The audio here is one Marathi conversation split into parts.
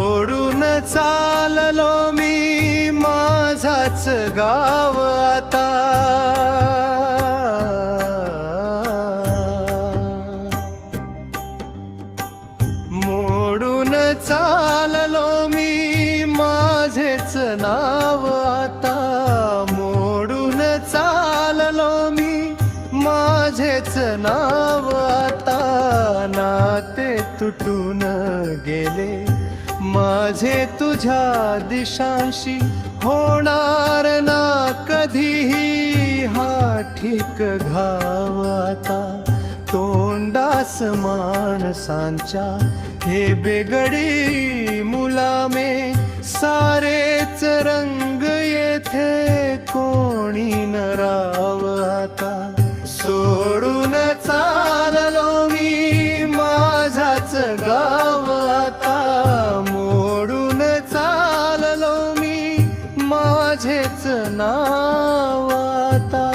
सोडून चाललो मी माझाच गाव आता, मोडून चाललो मी माझेच नाव आता, मोडून चाललो मी माझेच नाव आता. नाते तुटून गेले माझे तुझ्या दिशांशी, होणार ना कधीही हा ठीक घाव आता. तोंडास माणसांच्या हे बेगडी मुलामे, सारेच रंग येथे कोणी न राव आता. सोडून चाललो मी माझाच गाव आता, मोडून चाललो मी माझेच नाव आता.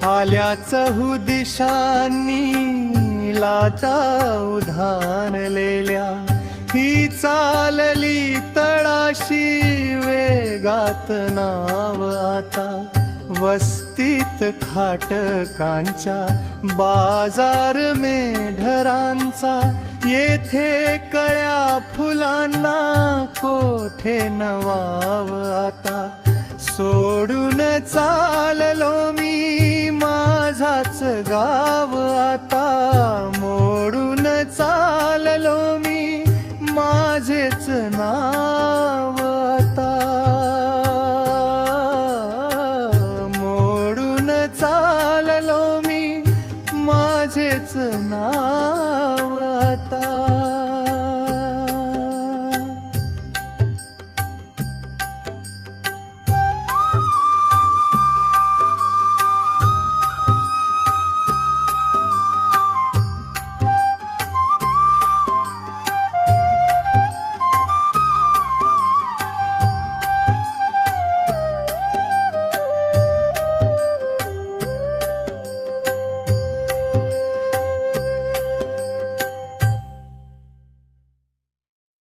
आल्या चहुदिशांनी लाटा उधाणलेल्या, ही चालली तळाशी वेगात नाव आता. वस्तीत खाटकांच्या बाजार मेढरांचा, येथे कळ्या फुलांना कोठे नवाव आता. सोडून चाललो मी माझाच गाव आता, मोडून चाललो मी माझेच नाव